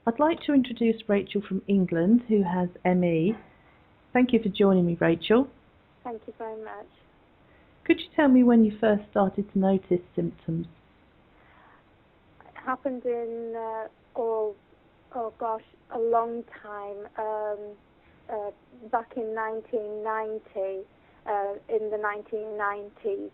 I'd like to introduce Rachel from England, who has ME. Thank you for joining me, Rachel. Thank you very much. Could you tell me when you first started to notice symptoms? It happened in, a long time, back in 1990, in the 1990s.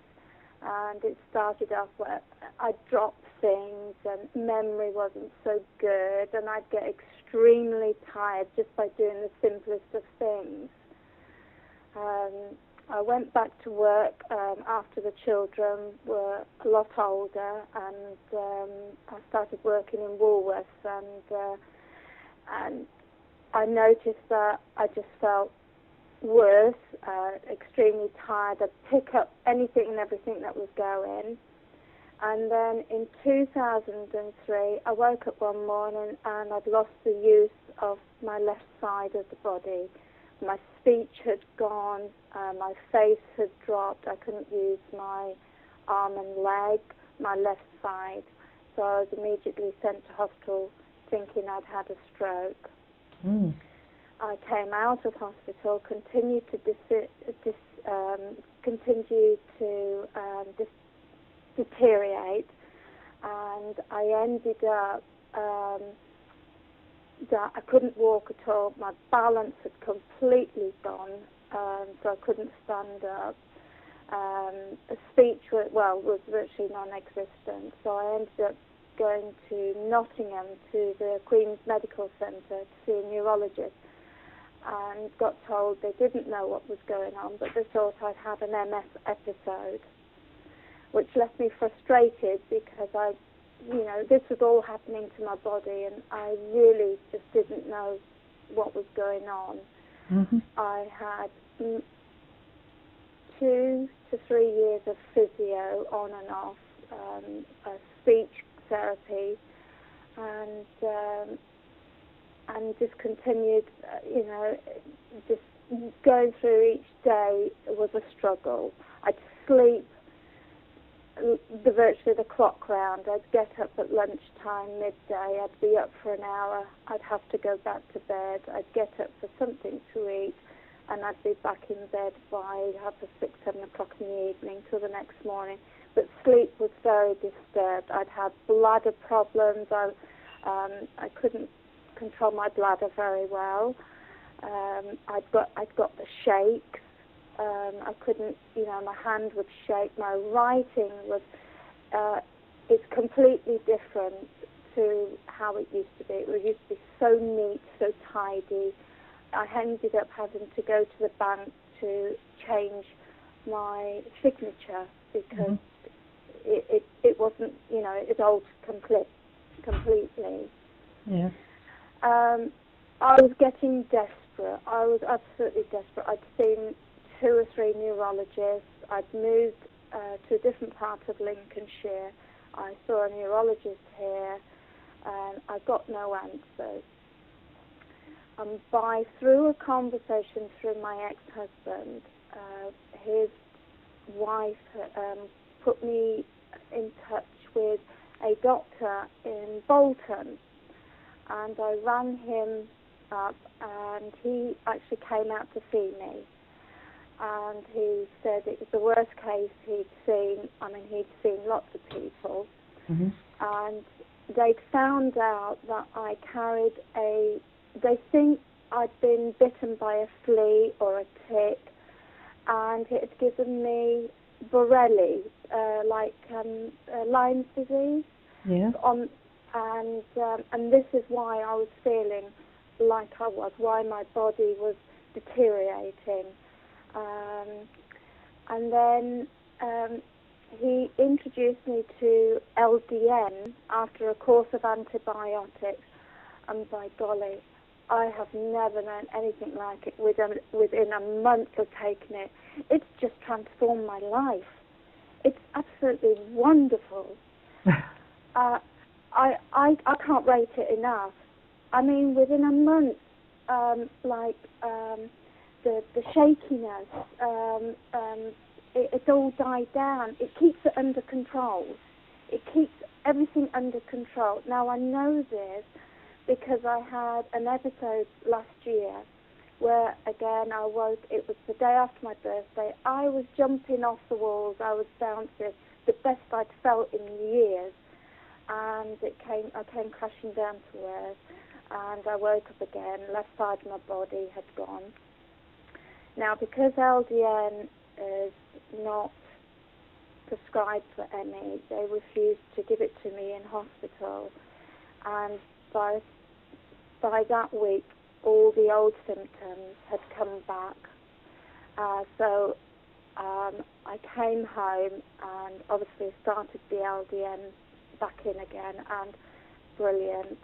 And it started off where I dropped things and memory wasn't so good, and I'd get extremely tired just by doing the simplest of things. I went back to work after the children were a lot older, and I started working in Woolworths, and I noticed that I just felt worse, extremely tired. I'd pick up anything and everything that was going. And then in 2003, I woke up one morning and I'd lost the use of my left side of the body. My speech had gone, my face had dropped, I couldn't use my arm and leg, my left side. So I was immediately sent to hospital thinking I'd had a stroke. Mm. I came out of hospital, continued to deteriorate, and I ended up that I couldn't walk at all. My balance had completely gone, so I couldn't stand up. Speech was virtually non-existent, so I ended up going to Nottingham to the Queen's Medical Centre to see a neurologist, and got told they didn't know what was going on, but they thought I'd had an MS episode, which left me frustrated because this was all happening to my body, and I really just didn't know what was going on. Mm-hmm. I had 2 to 3 years of physio on and off, speech therapy, and just continued, just going through each day was a struggle. I'd sleep virtually the clock round. I'd get up at lunchtime, midday, I'd be up for an hour, I'd have to go back to bed, I'd get up for something to eat, and I'd be back in bed by 6, 7 o'clock in the evening till the next morning. But sleep was very disturbed. I'd had bladder problems. I couldn't control my bladder very well. I'd got the shakes. I couldn't, my hand would shake. My writing was, it's completely different to how it used to be. It used to be so neat, so tidy. I ended up having to go to the bank to change my signature because it wasn't, it altered completely. Yeah. I was getting desperate. I was absolutely desperate. I'd seen 2 or 3 neurologists. I'd moved to a different part of Lincolnshire. I saw a neurologist here, and I got no answers. Through a conversation through my ex-husband, his wife put me in touch with a doctor in Bolton, and I rang him up, and he actually came out to see me, and he said it was the worst case he'd seen. I mean, he'd seen lots of people, and they'd found out that I carried they think I'd been bitten by a flea or a tick, and it had given me Borrelli, Lyme's disease. Yeah. And this is why I was feeling like I was, why my body was deteriorating. And then he introduced me to LDN after a course of antibiotics, and by golly, I have never known anything like it. Within a month of taking it, it's just transformed my life. It's absolutely wonderful. I can't rate it enough. I mean, within a month, the shakiness, it's all died down. It keeps it under control. It keeps everything under control. Now, I know this because I had an episode last year where, again, I woke, it was the day after my birthday, I was jumping off the walls, I was bouncing, the best I'd felt in years, and I came crashing down to earth, and I woke up again, left side of my body had gone. Now, because LDN is not prescribed for ME, they refused to give it to me in hospital, and by that week, all the old symptoms had come back. So I came home and obviously started the LDN back in again, and brilliant.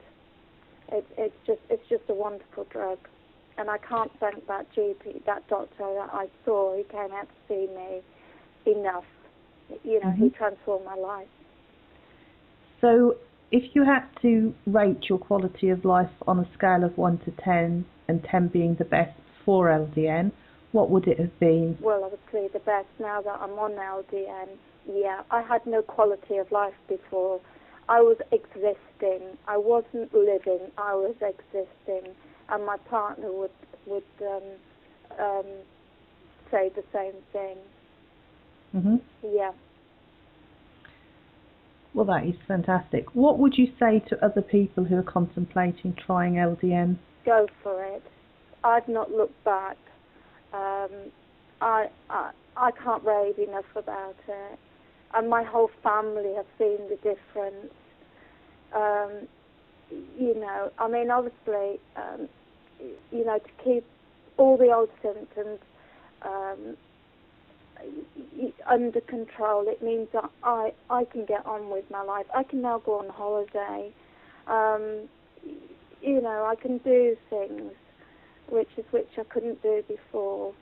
It's just a wonderful drug, and I can't thank that GP, that doctor that I saw. He came out to see me enough. You know, he transformed my life. So, if you had to rate your quality of life on a scale of 1 to 10, and 10 being the best for LDN, what would it have been? Well, obviously the best now that I'm on LDN. Yeah, I had no quality of life before. I was existing. I wasn't living. I was existing, and my partner would say the same thing. Yeah. Well, that is fantastic. What would you say to other people who are contemplating trying LDN? Go for it. I've not looked back. I can't rave enough about it. And my whole family have seen the difference. You know, I mean, obviously, you know, to keep all the old symptoms under control, it means that I can get on with my life. I can now go on holiday. You know, I can do things which I couldn't do before.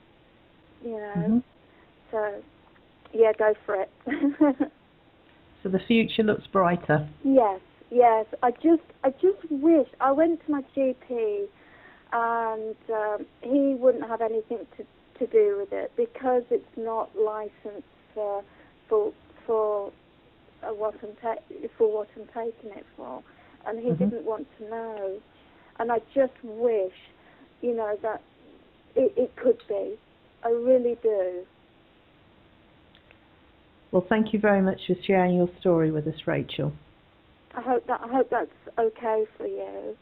You know, so yeah, go for it. So the future looks brighter. Yes. I just wish I went to my GP, and he wouldn't have anything to do with it because it's not licensed for what I'm taking it for, and he didn't want to know. And I just wish, you know, that it could be. I really do. Well, thank you very much for sharing your story with us, Rachel. I hope that's okay for you.